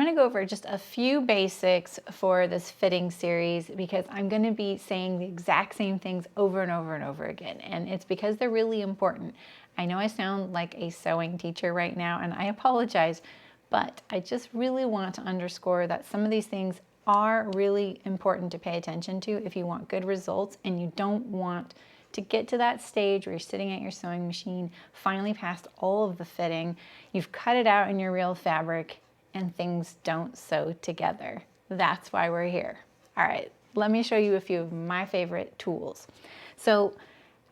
I'm gonna go over just a few basics for this fitting series because I'm gonna be saying the exact same things over and over and over again. And it's because they're really important. I know I sound like a sewing teacher right now, and I apologize, but I just really want to underscore that some of these things are really important to pay attention to if you want good results and you don't want to get to that stage where you're sitting at your sewing machine, finally past all of the fitting, you've cut it out in your real fabric, and things don't sew together. That's why we're here. All right, let me show you a few of my favorite tools. So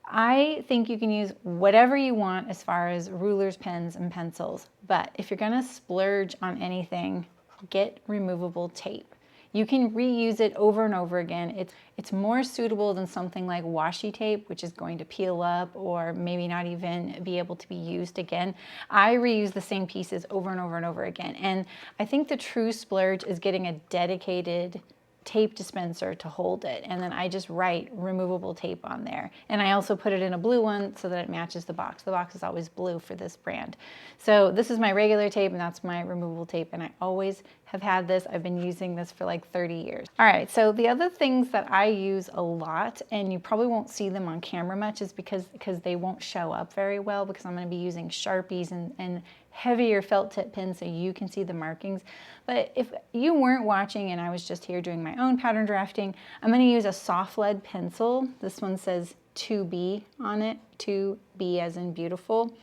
I think you can use whatever you want as far as rulers, pens, and pencils, but if you're gonna splurge on anything, get removable tape. You can reuse it over and over again. It's more suitable than something like washi tape, which is going to peel up or maybe not even be able to be used again. I reuse the same pieces over and over and over again. And I think the true splurge is getting a dedicated tape dispenser to hold it, and then I just write removable tape on there, and I also put it in a blue one so that it matches the box. The box is always blue for this brand. So this is my regular tape and that's my removable tape, and I always have had this. I've been using this for like 30 years. All right, so the other things that I use a lot, and you probably won't see them on camera much, is because they won't show up very well, because I'm going to be using Sharpies and heavier felt tip pins so you can see the markings. But if you weren't watching and I was just here doing my own pattern drafting, I'm going to use a soft lead pencil. This one says 2B on it, 2B as in beautiful,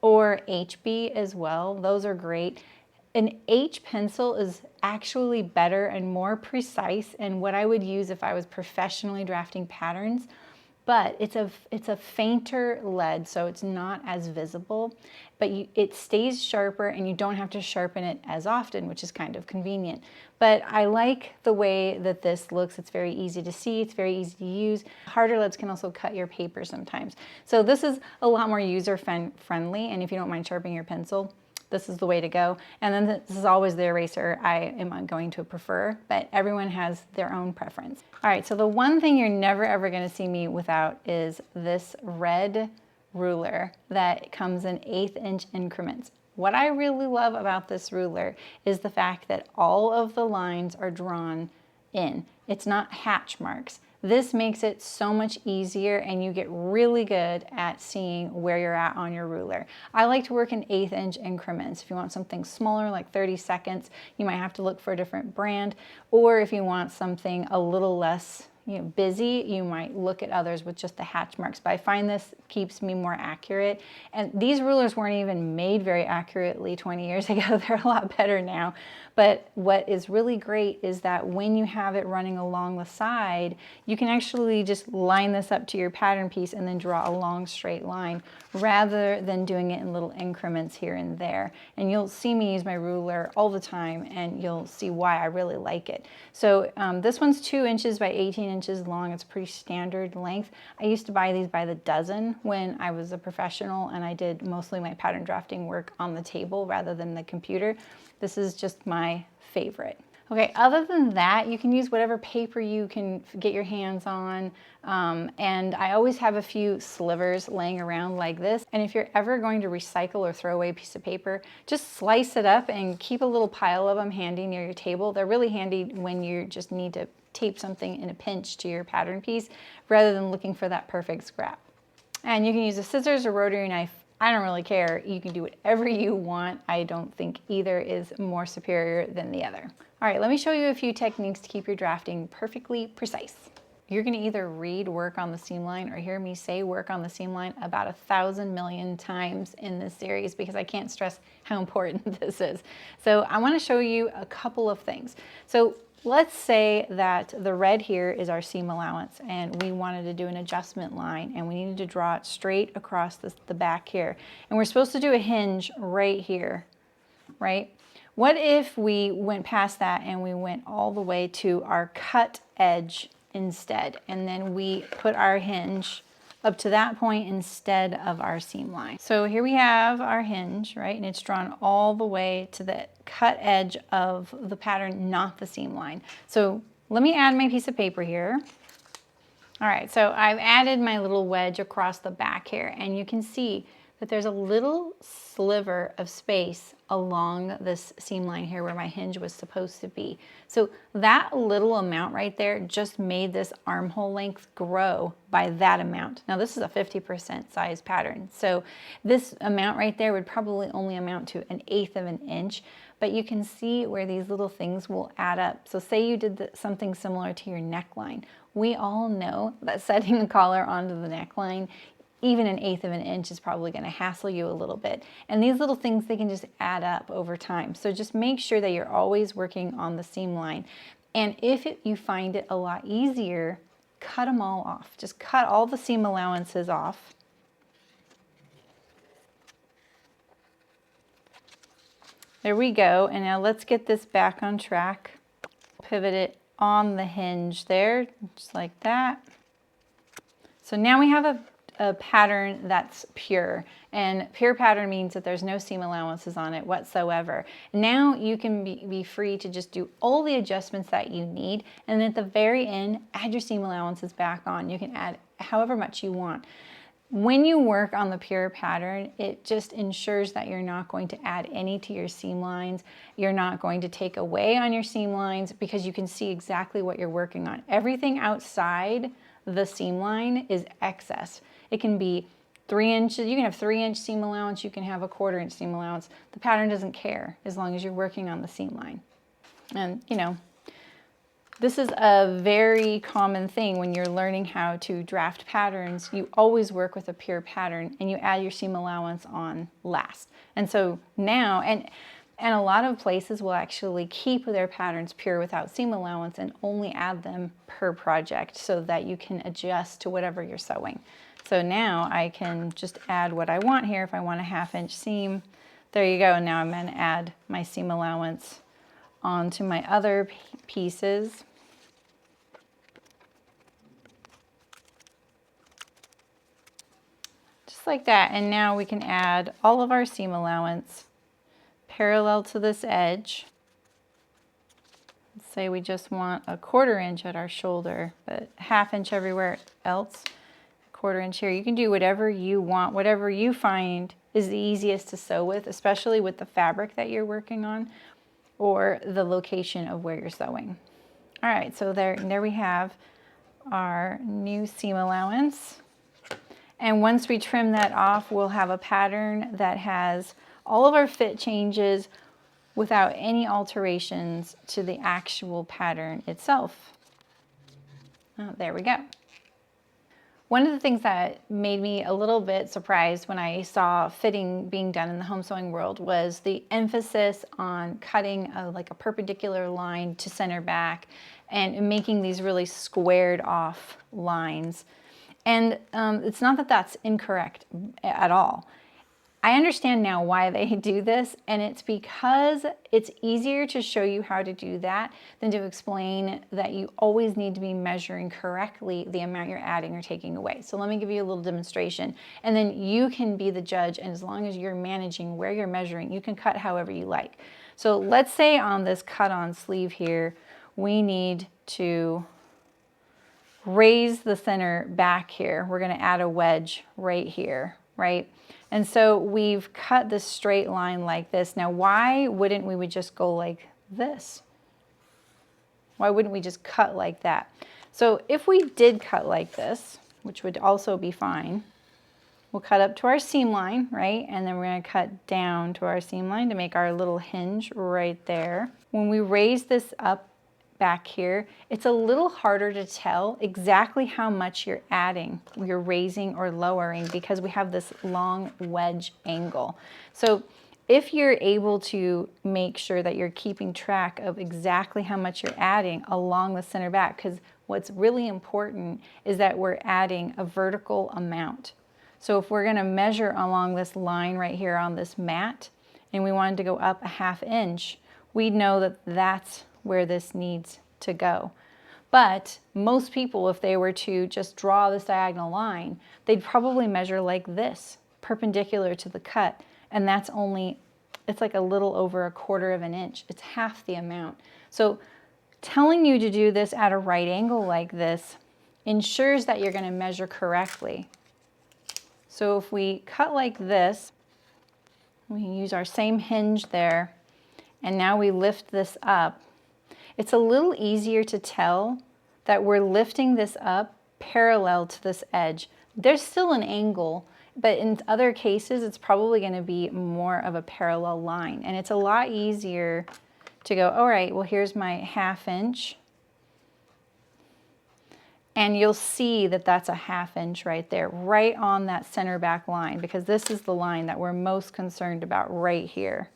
or HB as well. Those are great. An H pencil is actually better and more precise, and what I would use if I was professionally drafting patterns, but it's a fainter lead, so it's not as visible, but it stays sharper and you don't have to sharpen it as often, which is kind of convenient. But I like the way that this looks. It's very easy to see, it's very easy to use. Harder leads can also cut your paper sometimes. So this is a lot more user friendly, and if you don't mind sharpening your pencil, this is the way to go. And then this is always the eraser I am going to prefer, but everyone has their own preference. All right, so the one thing you're never ever gonna see me without is this red ruler that comes in 1/8 inch increments. What I really love about this ruler is the fact that all of the lines are drawn in. It's not hatch marks. This makes it so much easier, and you get really good at seeing where you're at on your ruler. I like to work in 1/8 inch increments. If you want something smaller, like 30 seconds, you might have to look for a different brand. Or if you want something a little less busy, you might look at others with just the hatch marks. But I find this keeps me more accurate. And these rulers weren't even made very accurately 20 years ago. They're a lot better now. But what is really great is that when you have it running along the side, you can actually just line this up to your pattern piece and then draw a long straight line rather than doing it in little increments here and there. And you'll see me use my ruler all the time, and you'll see why I really like it. So this one's 2 inches by 18 inches long. It's pretty standard length. I used to buy these by the dozen when I was a professional and I did mostly my pattern drafting work on the table rather than the computer. This is just my favorite. Okay, other than that, you can use whatever paper you can get your hands on. And I always have a few slivers laying around like this. And if you're ever going to recycle or throw away a piece of paper, just slice it up and keep a little pile of them handy near your table. They're really handy when you just need to tape something in a pinch to your pattern piece rather than looking for that perfect scrap. And you can use a scissors or rotary knife. I don't really care. You can do whatever you want. I don't think either is more superior than the other. All right, let me show you a few techniques to keep your drafting perfectly precise. You're gonna either read work on the seam line or hear me say work on the seam line about 1,000 million times in this series because I can't stress how important this is. So I wanna show you a couple of things. So let's say that the red here is our seam allowance and we wanted to do an adjustment line and we needed to draw it straight across the back here. And we're supposed to do a hinge right here, right? What if we went past that and we went all the way to our cut edge instead, and then we put our hinge up to that point instead of our seam line? So here we have our hinge, right? And it's drawn all the way to the cut edge of the pattern, not the seam line. So let me add my piece of paper here. All right, so I've added my little wedge across the back here, and you can see but there's a little sliver of space along this seam line here where my hinge was supposed to be. So that little amount right there just made this armhole length grow by that amount. Now this is a 50% size pattern. So this amount right there would probably only amount to 1/8 of an inch, but you can see where these little things will add up. So say you did something similar to your neckline. We all know that setting the collar onto the neckline, even 1/8 of an inch is probably going to hassle you a little bit. And these little things, they can just add up over time. So just make sure that you're always working on the seam line. And if you find it a lot easier, cut them all off. Just cut all the seam allowances off. There we go. And now let's get this back on track. Pivot it on the hinge there, just like that. So now we have a pattern that's pure, and pure pattern means that there's no seam allowances on it whatsoever. Now you can be free to just do all the adjustments that you need, and at the very end, add your seam allowances back on. You can add however much you want. When you work on the pure pattern, it just ensures that you're not going to add any to your seam lines. You're not going to take away on your seam lines because you can see exactly what you're working on. Everything outside the seam line is excess. It can be 3 inches, you can have 3-inch seam allowance, you can have a 1/4 inch seam allowance. The pattern doesn't care as long as you're working on the seam line. And you know, this is a very common thing when you're learning how to draft patterns. You always work with a pure pattern and you add your seam allowance on last. And so now, and a lot of places will actually keep their patterns pure without seam allowance and only add them per project so that you can adjust to whatever you're sewing. So now I can just add what I want here. If I want a 1/2 inch seam, there you go. Now I'm going to add my seam allowance onto my other pieces. Just like that. And now we can add all of our seam allowance parallel to this edge. Let's say we just want a 1/4 inch at our shoulder, but 1/2 inch everywhere else. 1/4 inch here. You can do whatever you want, whatever you find is the easiest to sew with, especially with the fabric that you're working on or the location of where you're sewing. All right, so there we have our new seam allowance. And once we trim that off, we'll have a pattern that has all of our fit changes without any alterations to the actual pattern itself. Oh, there we go. One of the things that made me a little bit surprised when I saw fitting being done in the home sewing world was the emphasis on cutting like a perpendicular line to center back and making these really squared off lines. And it's not that that's incorrect at all. I understand now why they do this, and it's because it's easier to show you how to do that than to explain that you always need to be measuring correctly the amount you're adding or taking away. So let me give you a little demonstration, and then you can be the judge, and as long as you're managing where you're measuring, you can cut however you like. So let's say on this cut-on sleeve here, we need to raise the center back here. We're going to add a wedge right here, right? And so we've cut this straight line like this. Now, why wouldn't we just go like this? Why wouldn't we just cut like that? So if we did cut like this, which would also be fine, we'll cut up to our seam line, right? And then we're going to cut down to our seam line to make our little hinge right there. When we raise this up back here, it's a little harder to tell exactly how much you're adding, you're raising or lowering, because we have this long wedge angle. So if you're able to make sure that you're keeping track of exactly how much you're adding along the center back, because what's really important is that we're adding a vertical amount. So if we're going to measure along this line right here on this mat, and we wanted to go up a 1/2 inch, we know that that's where this needs to go. But most people, if they were to just draw this diagonal line, they'd probably measure like this, perpendicular to the cut, and that's only, it's like a little over a 1/4 of an inch. It's half the amount. So telling you to do this at a right angle like this ensures that you're going to measure correctly. So if we cut like this, we can use our same hinge there, and now we lift this up. It's a little easier to tell that we're lifting this up parallel to this edge. There's still an angle, but in other cases, it's probably going to be more of a parallel line. And it's a lot easier to go, all right, well, here's my 1/2 inch. And you'll see that that's a 1/2 inch right there, right on that center back line, because this is the line that we're most concerned about right here.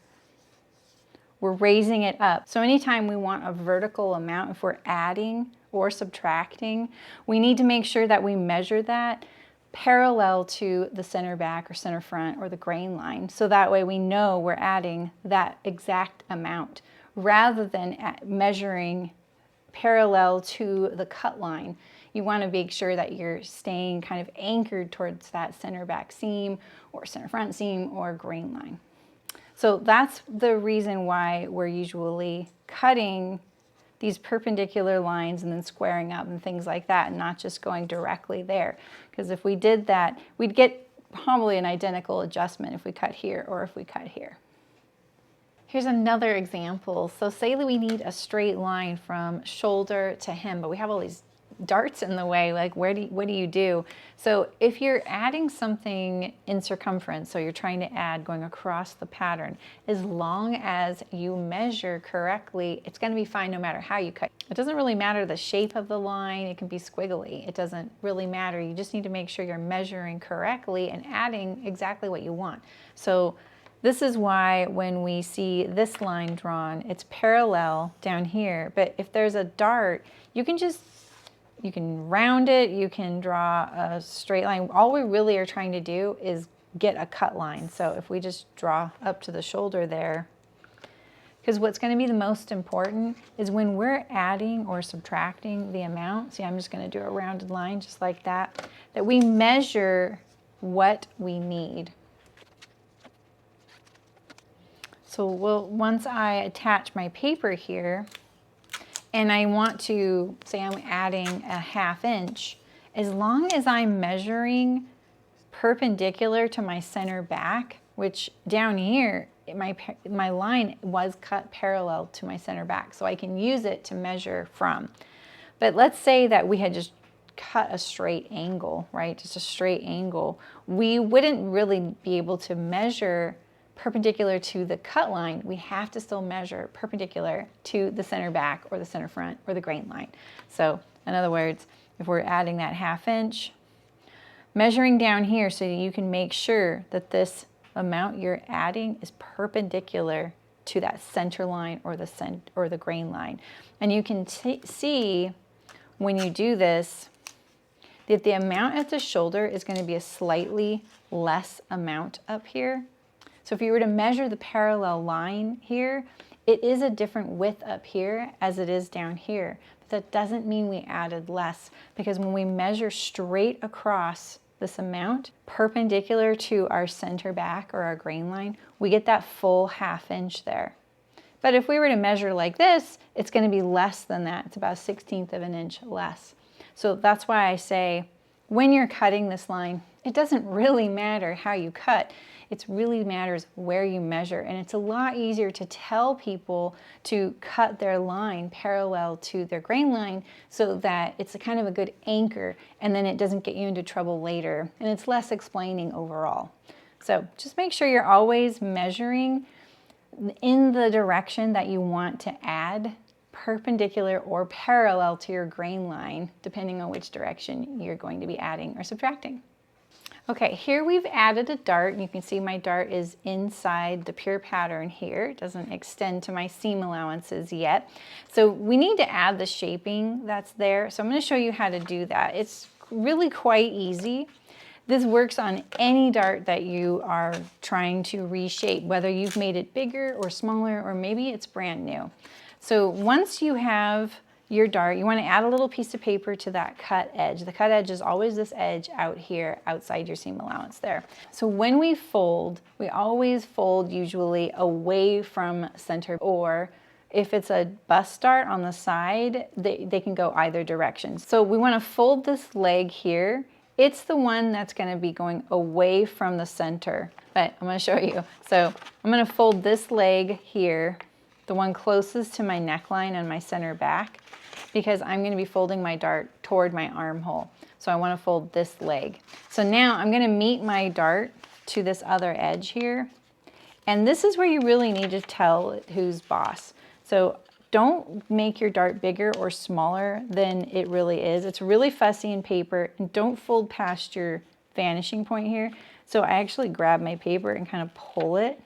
We're raising it up. So anytime we want a vertical amount, if we're adding or subtracting, we need to make sure that we measure that parallel to the center back or center front or the grain line. So that way we know we're adding that exact amount rather than measuring parallel to the cut line. You want to make sure that you're staying kind of anchored towards that center back seam or center front seam or grain line. So that's the reason why we're usually cutting these perpendicular lines and then squaring up and things like that, and not just going directly there. Because if we did that, we'd get probably an identical adjustment if we cut here or if we cut here. Here's another example. So say that we need a straight line from shoulder to hem, but we have all these darts in the way, like what do you do? So if you're adding something in circumference, so you're trying to add going across the pattern, as long as you measure correctly, it's going to be fine no matter how you cut. It doesn't really matter the shape of the line. It can be squiggly. It doesn't really matter. You just need to make sure you're measuring correctly and adding exactly what you want. So this is why when we see this line drawn, it's parallel down here, but if there's a dart, you can round it, you can draw a straight line. All we really are trying to do is get a cut line. So if we just draw up to the shoulder there, because what's going to be the most important is when we're adding or subtracting the amount, see, I'm just going to do a rounded line just like that, that we measure what we need. So once I attach my paper here, and I want to say I'm adding a 1/2 inch, as long as I'm measuring perpendicular to my center back, which down here, my line was cut parallel to my center back, so I can use it to measure from. But let's say that we had just cut a straight angle, right? Just a straight angle. We wouldn't really be able to measure perpendicular to the cut line. We have to still measure perpendicular to the center back or the center front or the grain line. So in other words, if we're adding that 1/2 inch, measuring down here so that you can make sure that this amount you're adding is perpendicular to that center line or the grain line. And you can see when you do this that the amount at the shoulder is going to be a slightly less amount up here. So if you were to measure the parallel line here, it is a different width up here as it is down here. But that doesn't mean we added less, because when we measure straight across this amount, perpendicular to our center back or our grain line, we get that full 1/2 inch there. But if we were to measure like this, it's going to be less than that. It's about 1/16 of an inch less. So that's why I say when you're cutting this line, it doesn't really matter how you cut. It really matters where you measure, and it's a lot easier to tell people to cut their line parallel to their grain line so that it's a kind of a good anchor, and then it doesn't get you into trouble later, and it's less explaining overall. So just make sure you're always measuring in the direction that you want to add, perpendicular or parallel to your grain line, depending on which direction you're going to be adding or subtracting. Okay, here we've added a dart, and you can see my dart is inside the pure pattern here. It doesn't extend to my seam allowances yet. So we need to add the shaping that's there. So I'm going to show you how to do that. It's really quite easy. This works on any dart that you are trying to reshape, whether you've made it bigger or smaller, or maybe it's brand new. So once you have your dart, you want to add a little piece of paper to that cut edge. The cut edge is always this edge out here outside your seam allowance there. So when we fold, we always fold usually away from center, or if it's a bust dart on the side, they can go either direction. So we want to fold this leg here it's the one that's going to be going away from the center. But I'm going to show you. So I'm going to fold this leg here, the one closest to my neckline and my center back, because I'm going to be folding my dart toward my armhole. So I want to fold this leg. So now I'm going to meet my dart to this other edge here. And this is where you really need to tell who's boss. So don't make your dart bigger or smaller than it really is. It's really fussy in paper, and don't fold past your vanishing point here. So I actually grab my paper and kind of pull it.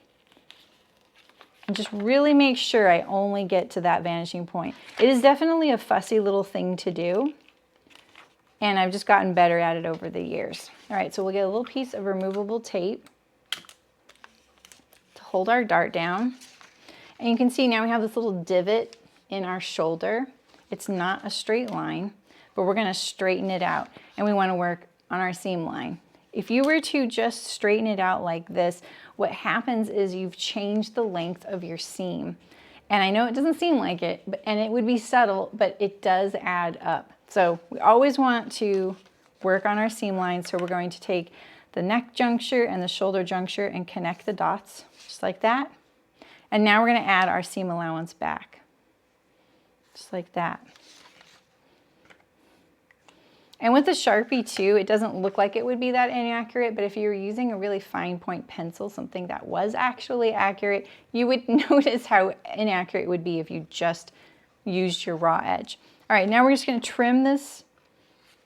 And just really make sure I only get to that vanishing point. It is definitely a fussy little thing to do, and I've just gotten better at it over the years. All right, so we'll get a little piece of removable tape to hold our dart down. And you can see now we have this little divot in our shoulder. It's not a straight line, but we're going to straighten it out, and we want to work on our seam line. If you were to just straighten it out like this, what happens is you've changed the length of your seam. And I know it doesn't seem like it, and it would be subtle, but it does add up. So we always want to work on our seam line. So we're going to take the neck juncture and the shoulder juncture and connect the dots, just like that. And now we're going to add our seam allowance back, just like that. And with the Sharpie too, it doesn't look like it would be that inaccurate, but if you were using a really fine point pencil, something that was actually accurate, you would notice how inaccurate it would be if you just used your raw edge. All right, now we're just going to trim this.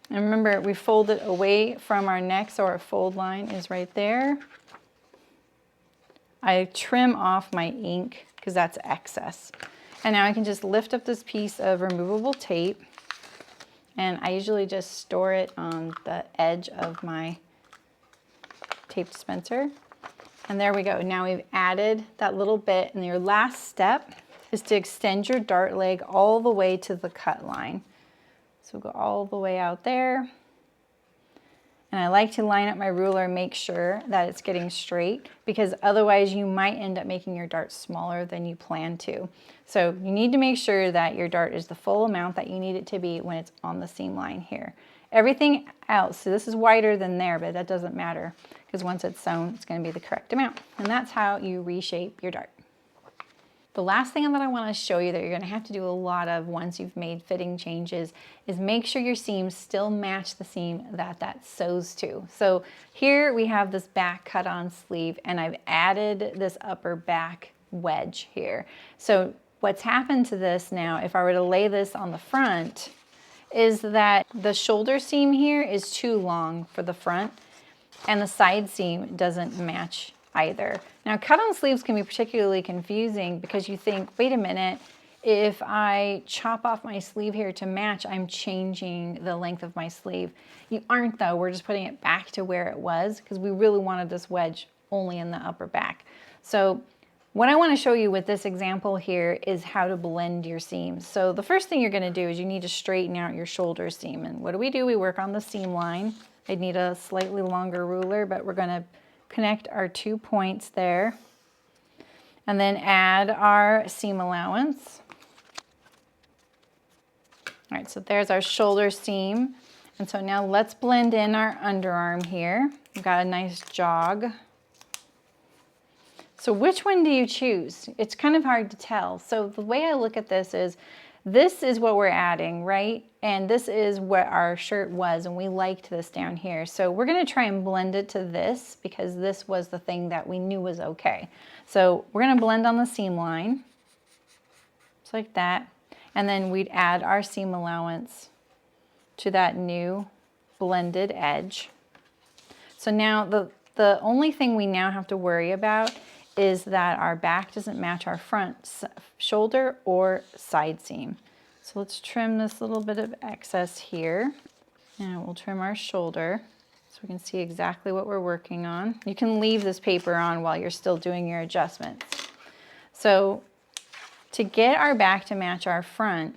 And remember, we fold it away from our neck, so our fold line is right there. I trim off my ink because that's excess. And now I can just lift up this piece of removable tape, and I usually just store it on the edge of my tape dispenser. And there we go. Now we've added that little bit, and your last step is to extend your dart leg all the way to the cut line. So we'll go all the way out there. And I like to line up my ruler and make sure that it's getting straight, because otherwise you might end up making your dart smaller than you plan to. So you need to make sure that your dart is the full amount that you need it to be when it's on the seam line here. Everything else, so this is wider than there, but that doesn't matter, because once it's sewn, it's going to be the correct amount. And that's how you reshape your dart. The last thing that I want to show you that you're going to have to do a lot of once you've made fitting changes is make sure your seams still match the seam that sews to. So here we have this back cut on sleeve, and I've added this upper back wedge here. So what's happened to this now, if I were to lay this on the front, is that the shoulder seam here is too long for the front, and the side seam doesn't match either. Now, cut-on sleeves can be particularly confusing because you think, wait a minute, if I chop off my sleeve here to match, I'm changing the length of my sleeve. You aren't though, we're just putting it back to where it was because we really wanted this wedge only in the upper back. So what I want to show you with this example here is how to blend your seams. So the first thing you're going to do is you need to straighten out your shoulder seam. And what do? We work on the seam line. I'd need a slightly longer ruler, but we're going to connect our 2 points there, and then add our seam allowance. All right, so there's our shoulder seam. And so now let's blend in our underarm here. We've got a nice jog. So which one do you choose? It's kind of hard to tell. So the way I look at this is what we're adding, right? And this is what our shirt was, and we liked this down here. So we're gonna try and blend it to this because this was the thing that we knew was okay. So we're gonna blend on the seam line, just like that. And then we'd add our seam allowance to that new blended edge. So now the only thing we now have to worry about is that our back doesn't match our front shoulder or side seam. So let's trim this little bit of excess here. And we'll trim our shoulder so we can see exactly what we're working on. You can leave this paper on while you're still doing your adjustments. So to get our back to match our front,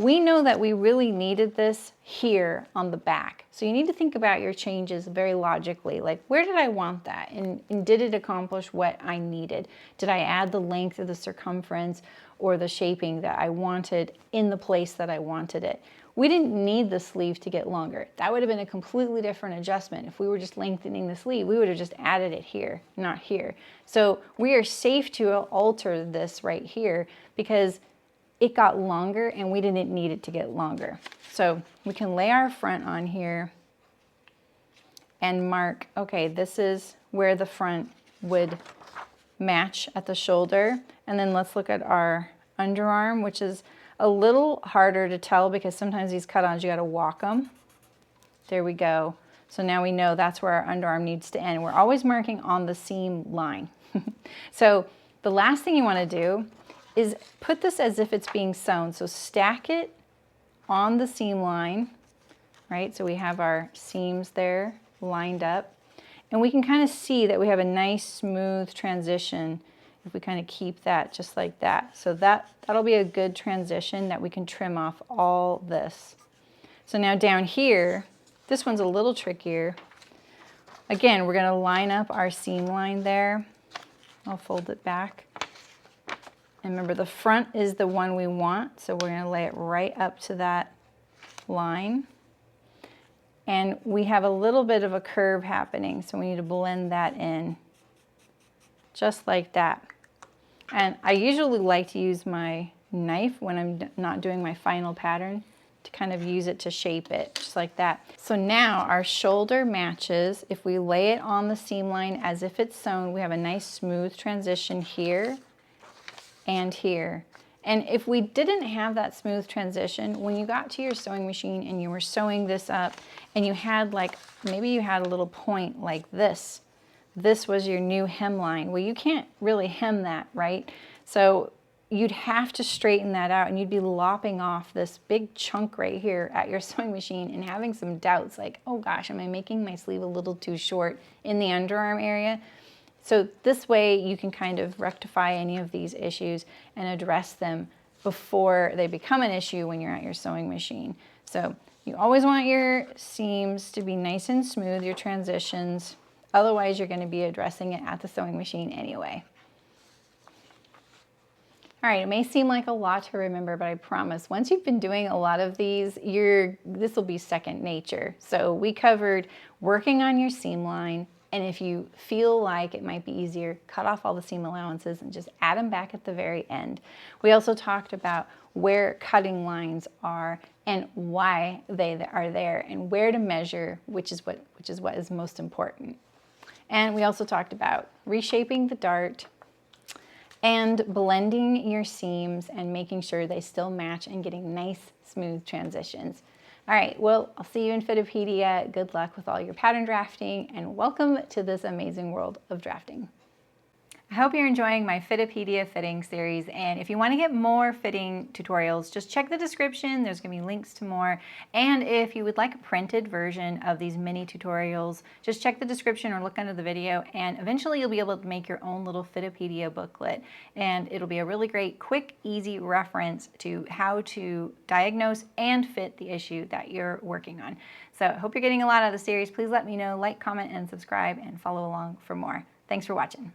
we know that we really needed this here on the back. So you need to think about your changes very logically, like where did I want that? And did it accomplish what I needed? Did I add the length or the circumference or the shaping that I wanted in the place that I wanted it? We didn't need the sleeve to get longer. That would have been a completely different adjustment. If we were just lengthening the sleeve, we would have just added it here, not here. So we are safe to alter this right here because it got longer and we didn't need it to get longer. So we can lay our front on here and mark, okay, this is where the front would match at the shoulder. And then let's look at our underarm, which is a little harder to tell because sometimes these cut-ons, you gotta walk them. There we go. So now we know that's where our underarm needs to end. We're always marking on the seam line. So the last thing you wanna do is put this as if it's being sewn. So stack it on the seam line, right? So we have our seams there lined up. And we can kind of see that we have a nice smooth transition if we kind of keep that just like that. So that'll be a good transition that we can trim off all this. So now down here, this one's a little trickier. Again, we're gonna line up our seam line there. I'll fold it back. And remember, the front is the one we want, so we're gonna lay it right up to that line. And we have a little bit of a curve happening, so we need to blend that in, just like that. And I usually like to use my knife when I'm not doing my final pattern to kind of use it to shape it, just like that. So now our shoulder matches. If we lay it on the seam line as if it's sewn, we have a nice smooth transition here and here. And if we didn't have that smooth transition, when you got to your sewing machine and you were sewing this up and you had like, maybe you had a little point like this was your new hemline. Well, you can't really hem that, right? So you'd have to straighten that out and you'd be lopping off this big chunk right here at your sewing machine and having some doubts like, oh gosh, am I making my sleeve a little too short in the underarm area? So this way you can kind of rectify any of these issues and address them before they become an issue when you're at your sewing machine. So you always want your seams to be nice and smooth, your transitions. Otherwise, you're going to be addressing it at the sewing machine anyway. All right, it may seem like a lot to remember, but I promise once you've been doing a lot of these, this will be second nature. So we covered working on your seam line, and if you feel like it might be easier, cut off all the seam allowances and just add them back at the very end. We also talked about where cutting lines are and why they are there and where to measure, which is what is most important. And we also talked about reshaping the dart and blending your seams and making sure they still match and getting nice, smooth transitions. All right, well, I'll see you in Fitopedia. Good luck with all your pattern drafting and welcome to this amazing world of drafting. I hope you're enjoying my Fitopedia fitting series, and if you want to get more fitting tutorials, just check the description. There's going to be links to more, and if you would like a printed version of these mini tutorials, just check the description or look under the video, and eventually you'll be able to make your own little Fitopedia booklet, and it'll be a really great, quick, easy reference to how to diagnose and fit the issue that you're working on. So I hope you're getting a lot out of the series. Please let me know, like, comment, and subscribe, and follow along for more. Thanks for watching.